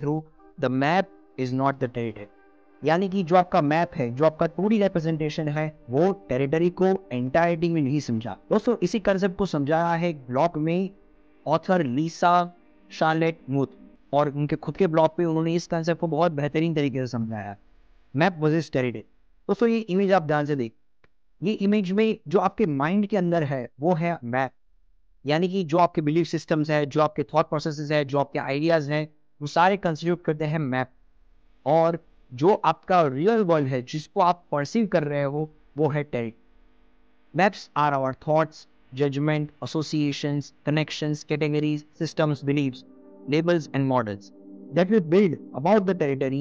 Through the map is not the territory, यानी कि जो आपका मैप है, जो आपका 2D रिप्रेजेंटेशन है, वो टेरिटरी को एंटायरिटी में नहीं समझा। दोस्तों इसी कंसेप्ट को समझाया है ब्लॉग में ऑथर लिसा शार्लेट मूथ, और उनके खुद के ब्लॉग पे उन्होंने इस कंसेप्ट को बहुत बेहतरीन तरीके से समझाया, मैप वर्सेस टेरिटरी। दोस्तों ये इमेज आप ध्यान से देख, ये इमेज में जो आपके माइंड के अंदर है वो है मैप, यानी कि जो आपके बिलीफ सिस्टम्स है, जो आपके थॉट प्रोसेसेस है, जो आपके आइडियाज हैं, वो सारे कंस्टिट्यूट करते हैं मैप। और जो आपका रियल वर्ल्ड है जिसको आप परसीव कर रहे हो वो है territory. Maps are our thoughts, judgment, associations, connections, categories, systems, believes, labels and models that we build about the territory.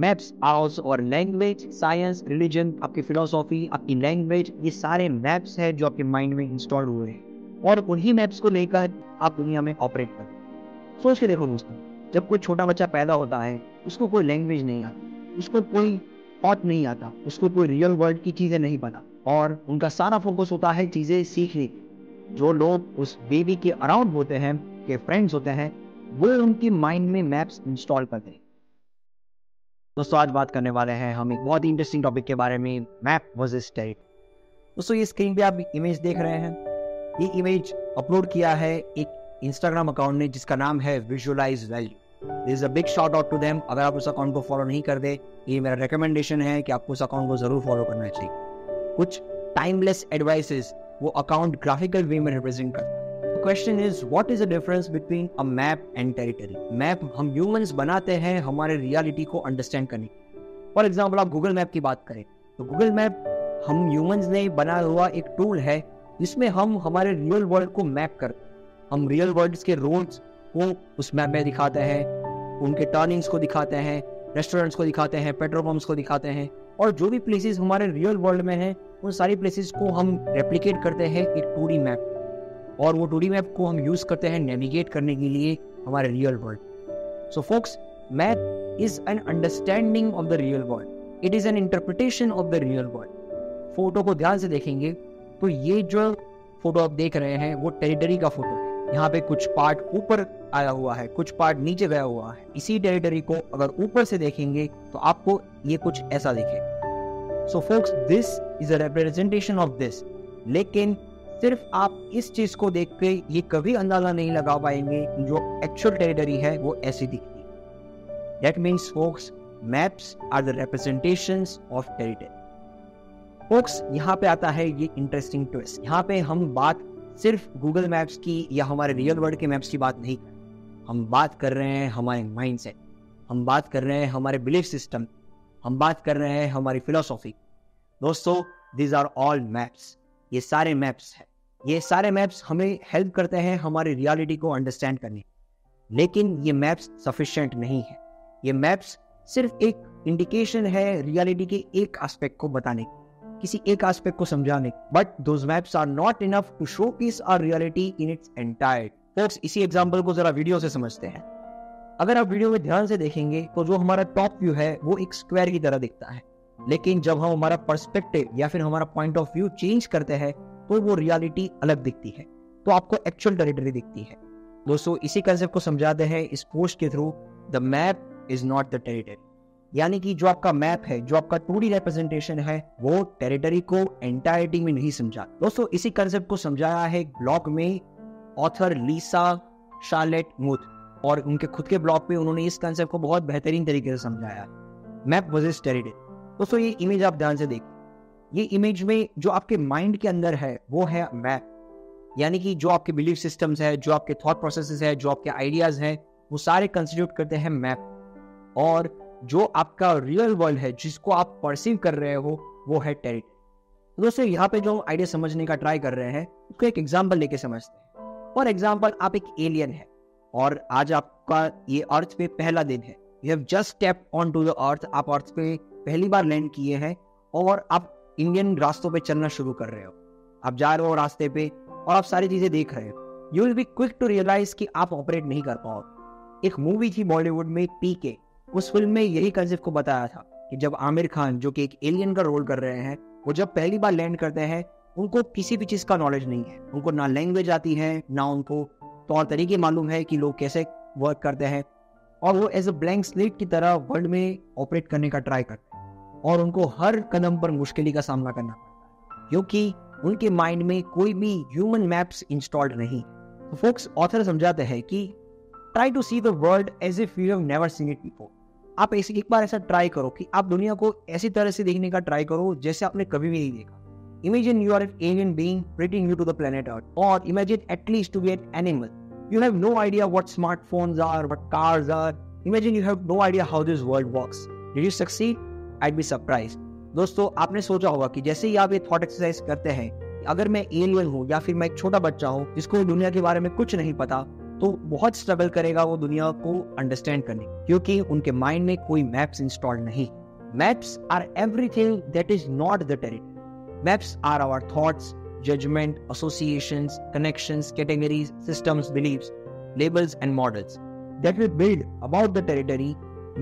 Maps are also our language, science, religion, आपकी philosophy, आपकी language, ये सारे maps हैं जो आपके mind में install हुए हैं, और उन्हीं maps को लेकर आप दुनिया में ऑपरेट करते हैं। सोच के देखो दोस्तों, जब कोई छोटा बच्चा पैदा होता है उसको कोई लैंग्वेज नहीं आती, उसको कोई थॉट नहीं आता, उसको कोई रियल वर्ल्ड की चीज़ें नहीं पता, और उनका सारा फोकस होता है चीज़ें सीखने की। जो लोग उस बेबी के अराउंड होते हैं, के फ्रेंड्स होते हैं, वो उनकी माइंड में मैप्स इंस्टॉल करते हैं। दोस्तों आज बात करने वाले हैं हम एक बहुत ही इंटरेस्टिंग टॉपिक के बारे में, मैप वर्सेस टेरिटरी। दोस्तों ये स्क्रीन पे आप इमेज देख रहे हैं, ये इमेज अपलोड किया है एक इंस्टाग्राम अकाउंट ने जिसका नाम है visualize value. This is a big shout out to them. अगर आप उस अकाउंट को फॉलो नहीं कर दे, ये मेरा रिकमेंडेशन है कि आपको उस अकाउंट को जरूर फॉलो करना चाहिए। कुछ टाइमलेस एडवाइसेस वो अकाउंट ग्राफिकल वे में रिप्रेजेंट करता है। Question is what is the difference between a map and territory. Map हम ह्यूमंस बनाते हैं हमारे रियलिटी को अंडरस्टैंड करने। फॉर एग्जांपल आप गूगल मैप की बात करें तो गूगल मैप हम ह्यूमंस ने बनाया हुआ एक टूल है जिसमें हम हमारे रियल वर्ल्ड को मैप करते हैं। हम रियल वर्ल्ड के रोड्स को उस मैप में दिखाते हैं, उनके टर्निंग्स को दिखाते हैं, रेस्टोरेंट्स को दिखाते हैं, पेट्रोल पंप्स को दिखाते हैं, और जो भी प्लेसेस हमारे रियल वर्ल्ड में हैं उन सारी प्लेसेस को हम रेप्लिकेट करते हैं एक 2D मैप, और वो 2D मैप को हम यूज करते हैं नेविगेट करने के लिए हमारे real world. So focus, map is an understanding of the real world, it is an interpretation of the real world. Photo को ध्यान से देखेंगे तो ये जो फोटो आप देख रहे हैं वो टेरिटरी का फोटो है। यहाँ पे कुछ पार्ट ऊपर आया हुआ है, कुछ पार्ट नीचे गया हुआ है। इसी टेरिटरी को अगर ऊपर से देखेंगे तो आपको ये कुछ ऐसा दिखेगा। सो focus, this is a representation of this. लेकिन सिर्फ आप इस चीज को देख के ये कभी अंदाजा नहीं लगा पाएंगे जो एक्चुअल टेरिटरी है वो ऐसी दिखती है। That means folks, maps are the representations of territory. Folks, यहाँ पे आता है ये इंटरेस्टिंग ट्विस्ट। यहाँ पे हम बात सिर्फ गूगल मैप्स की या हमारे रियल वर्ल्ड के मैप्स की बात नहीं कर रहे, हम बात कर रहे हैं हमारे माइंडसेट, हम बात कर रहे हैं हमारे बिलीफ सिस्टम, हम बात कर रहे हैं हमारी फिलोसॉफी। दोस्तों दीज आर ऑल मैप्स, ये सारे मैप्स हैं। ये सारे मैप्स हमें हेल्प करते हैं हमारी रियलिटी को अंडरस्टैंड करने, लेकिन ये मैप्स सफिशिएंट नहीं है। ये मैप्स सिर्फ एक इंडिकेशन है रियलिटी के एक एस्पेक्ट को बताने की, किसी एक एस्पेक्ट को समझाने, but those maps are not enough to showcase our reality in its entire. Folks, इसी एग्जांपल को जरा वीडियो से समझते हैं। अगर आप वीडियो में ध्यान से देखेंगे तो जो हमारा टॉप व्यू है वो एक स्क्वायर की तरह दिखता है, लेकिन जब हम हमारा पर्सपेक्टिव या फिर हमारा पॉइंट ऑफ व्यू चेंज करते हैं तो वो रियलिटी अलग दिखती है, तो आपको एक्चुअल टेरिटरी दिखती है। दोस्तों इसी कंसेप्ट को समझाते हैं इस पोस्ट के through, the map is not the territory, यानी कि जो आपका मैप है, जो आपका 2D रिप्रेजेंटेशन है, वो टेरिटरी को एंटायरिटी में नहीं समझा। दोस्तों इसी कंसेप्ट को समझाया है ब्लॉग में ऑथर लिसा शार्लेट मूथ, और उनके खुद के ब्लॉग पे उन्होंने इस कंसेप्ट को बहुत बेहतरीन तरीके से समझाया, मैप वर्सेस टेरिटरी। दोस्तों ये इमेज आप ध्यान से देखिए, ये इमेज में जो आपके माइंड के अंदर है वो है मैप, यानी कि जो आपके बिलीफ सिस्टम्स है, जो आपके थॉट प्रोसेसेस है, जो आपके आइडियाज हैं, वो सारे कंस्टिट्यूट करते हैं मैप। और जो आपका रियल वर्ल्ड है जिसको आप परसीव कर रहे हो वो है टेरिटरी। दोस्तों यहाँ पे जो आइडिया समझने का ट्राई कर रहे हैं उसको एक एग्जांपल लेके समझते हैं। फॉर एग्जांपल आप एक एलियन है और आज आपका ये अर्थ पे पहला दिन है, you have just stepped on to the earth, आप अर्थ पे पहली बार लैंड किए हैं और आप इंडियन रास्तों पे चलना शुरू कर रहे हो। आप जा रहे हो रास्ते पे और आप सारी चीजें देख रहे हो। You will be quick to realize कि आप ऑपरेट नहीं कर पाओगे। एक मूवी थी बॉलीवुड में पीके, उस फिल्म में यही कंसेप्ट को बताया था कि जब आमिर खान जो कि एक एलियन का रोल कर रहे हैं, वो जब पहली बार लैंड करते हैं उनको किसी भी चीज का नॉलेज नहीं है, उनको ना लैंग्वेज आती है, ना उनको तौर तरीके मालूम है कि लोग कैसे वर्क करते हैं। और वो एज अ ब्लैंक स्लेट की तरह वर्ल्ड में ऑपरेट करने का ट्राई करते हैं और उनको हर कदम पर मुश्किल का सामना करना पड़ता है क्योंकि उनके माइंड में कोई भी ह्यूमन मैप्स इंस्टॉल्ड नहीं। तो फोक्स ऑथर समझाते हैं कि try to see the world as if you have never seen it before. आप ऐसे एक बार ऐसा ट्राई करो कि आप दुनिया को ऐसी तरह से देखने का ट्राई करो जैसे आपने कभी भी नहीं देखा। Imagine you are an alien being bringing you to the planet Earth, or imagine at least to be an animal. You have no idea what smartphones are, what cars are. Imagine you have no idea how this world works. Did you succeed? I'd be surprised. दोस्तों, आपने सोचा होगा कि जैसे ही आप ये thought exercise करते हैं, अगर मैं एलियन हूँ या फिर मैं एक छोटा बच्चा हूँ जिसको दुनिया के बारे में कुछ नहीं पता, तो बहुत स्ट्रगल करेगा वो दुनिया को अंडरस्टैंड करने, क्योंकि उनके माइंड में कोई मैप्स इंस्टॉल्ड नहीं। Maps are everything that is not the territory. Maps are our thoughts, judgment, associations, connections, categories, systems, beliefs, labels, and models that we build about the territory.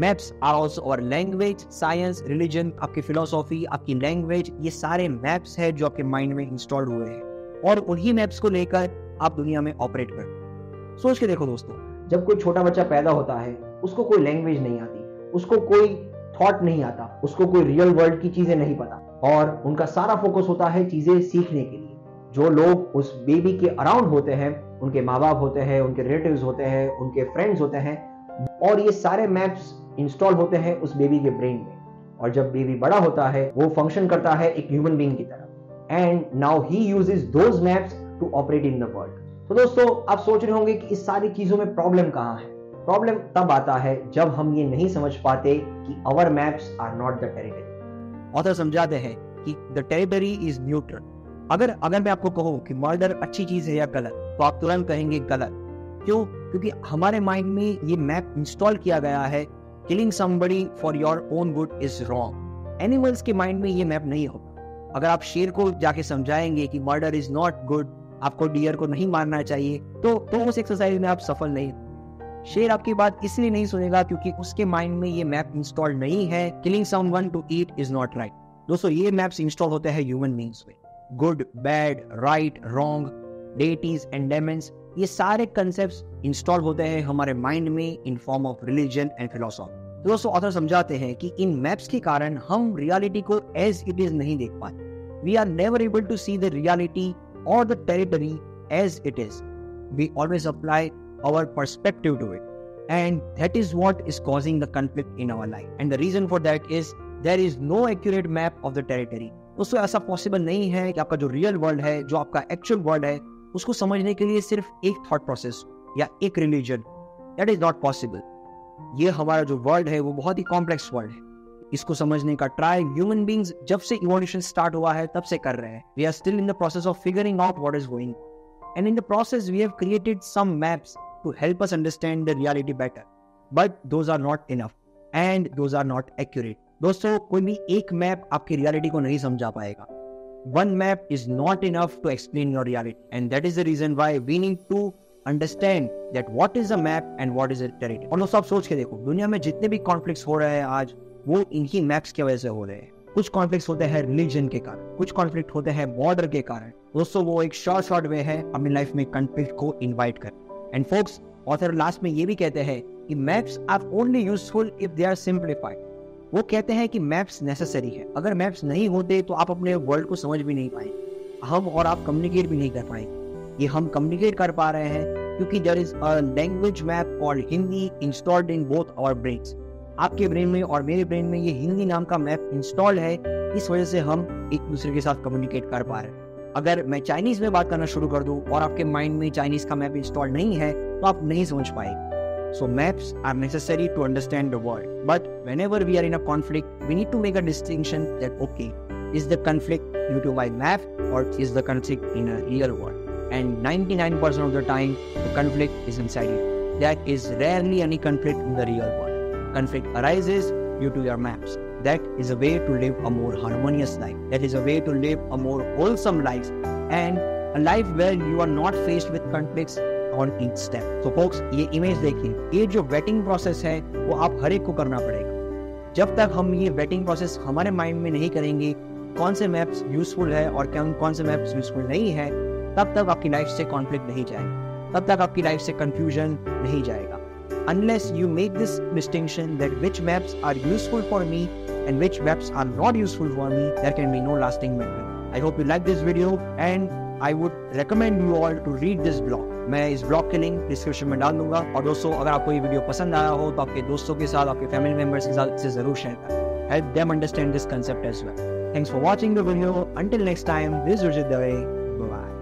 Maps are also our language, science, religion, आपकी philosophy, आपकी language, ये सारे maps है जो आपके mind में installed हुए हैं और उन्हीं maps को लेकर आप दुनिया में operate करते हैं। सोच के देखो दोस्तों, जब कोई छोटा बच्चा पैदा होता है, उसको कोई language नहीं आती, उसको कोई थॉट नहीं आता, उसको कोई रियल वर्ल्ड की चीजें नहीं पता और उनका सारा फोकस होता है चीजें सीखने के लिए। जो लोग उस बेबी के अराउंड होते हैं, उनके माँ बाप होते हैं, उनके रिलेटिव्स होते हैं, उनके फ्रेंड्स होते हैं और ये सारे मैप्स इंस्टॉल होते हैं उस बेबी के ब्रेन में। और जब बेबी बड़ा होता है वो फंक्शन करता है एक ह्यूमन बीइंग की तरह and now he uses those maps to operate in the world. तो दोस्तों, आप सोच रहे होंगे कि इस सारी चीजों में प्रॉब्लम कहाँ है। प्रॉब्लम तब आता है जब हम ये नहीं समझ पाते कि our maps are not the territory. Author समझाते हैं कि द टेरिटरी इज न्यूट्रल। अगर मैं आपको कहूं कि मर्डर अच्छी चीज है या गलत, तो आप तुरंत कहेंगे गलत। क्यों? क्योंकि हमारे माइंड में ये मैप इंस्टॉल किया गया है killing somebody for your own good is wrong. Animals के माइंड में ये मैप नहीं होता। अगर आप शेर को जाके समझाएंगे कि मर्डर इज नॉट गुड, आपको डियर को नहीं मारना चाहिए, तो उस एक्सरसाइज में आप सफल नहीं। शेर आपकी बात इसलिए नहीं सुनेगा क्योंकि उसके माइंड में ये मैप इंस्टॉल नहीं है killing someone to eat is not right. दोस्तों, ये मैप्स इंस्टॉल होते हैं ह्यूमन बीइंग्स में। Good, bad, right, wrong, deities and demons, ये सारे कंसेप्ट्स इंस्टॉल होते हैं हमारे माइंड में in form of religion and philosophy. दोस्तों, ऑथर समझाते हैं कि इन मैप्स के कारण हम रियलिटी को एज इट इज नहीं देख पाते। We are never able to see the reality और the territory as it is. We always apply our perspective to it, and that is what is causing the conflict in our life, and the reason for that is there is no accurate map of the territory। दोस्तों, ऐसा possible नहीं है कि आपका जो real world है, जो आपका एक्चुअल वर्ल्ड है, उसको समझने के लिए सिर्फ एक थॉट प्रोसेस या एक religion, that is not possible. ये हमारा जो वर्ल्ड है वो बहुत ही कॉम्प्लेक्स वर्ल्ड है। इसको समझने का ट्राई ह्यूमन बीइंग्स जब से इवोल्यूशन स्टार्ट हुआ है तब से कर रहे हैं। We are still in the process of figuring out what is going on, and in the process we have created some maps to help us understand the reality better, but those are not enough and those are not accurate। दोस्तों, कोई भी एक map आपकी reality को नहीं समझा पाएगा। One map is not enough to explain your reality, and that is the reason why we need to understand that what is a map and what is a territory। और दोस्तों, आप सोच के देखो, दुनिया में जितने भी कॉन्फ्लिक्ट्स हो रहे हैं आज, वो इन्हीं मैप्स की वजह से हो रहे हैं। कुछ कॉन्फ्लिक्ट्स होते हैं रिलीजन के कारण, कुछ कॉन्फ्लिक्ट होते हैं बॉर्डर के कारण। दोस्तों, वो एक शॉर्ट वे है अपनी लाइफ में कॉन्फ्लिक्ट को इन्वाइट कर। एंड फोक्स, ऑथर लास्ट में ये भी कहते हैं कि maps are only useful if they are simplified. वो कहते हैं कि मैप्स नेसेसरी है। अगर मैप्स नहीं होते तो आप अपने वर्ल्ड को समझ भी नहीं पाएंगे, हम और आप कम्युनिकेट भी नहीं कर पाएंगे। ये हम कम्युनिकेट कर पा रहे हैं क्योंकि there is a language map called Hindi installed in both our brains. आपके ब्रेन में और मेरे ब्रेन में ये हिंदी नाम का मैप इंस्टॉल्ड है, इस वजह से हम एक दूसरे के साथ कम्युनिकेट कर पा रहे हैं। अगर मैं चाइनीज में बात करना शुरू कर दूं और आपके माइंड में चाइनीज का मैप इंस्टॉल नहीं है तो आप नहीं समझ पाएंगे। So maps are necessary to understand the world, but whenever we are in a conflict we need to make a distinction that okay, is the conflict due to my map और is the conflict in a real world. And 99% of the time the conflict is inside you. That is rarely any conflict in the real world. Conflict arises due to your maps. That is a way to live a more harmonious life. That is a way to live a more wholesome life, and a life where you are not faced with conflicts on each step. So folks, ये image देखिए, ये जो waiting process है वो आप हर एक को करना पड़ेगा। जब तक हम ये वेटिंग प्रोसेस हमारे माइंड में नहीं करेंगे कौन से मैप्स यूजफुल है और कौन से मैप्स यूजफुल नहीं है, तब तक आपकी लाइफ से कॉन्फ्लिक्ट नहीं जाएगा, तब तक आपकी लाइफ से कंफ्यूजन नहीं जाएगा। unless you make this distinction that which maps are useful for me and which maps are not useful for me, there can be no lasting memory. I hope you like this video and I would recommend you all to read this blog. मैं इस blog के link description में डाल दूंगा। और दोस्तों, अगर आपको ये वीडियो पसंद आया हो तो आपके दोस्तों के साथ, आपके फैमिली मेंबर्स के साथ इसे जरूर शेयर करें। Help them understand this concept as well. Thanks for watching the video. Until next time, this is Urjit Dave. Bye bye.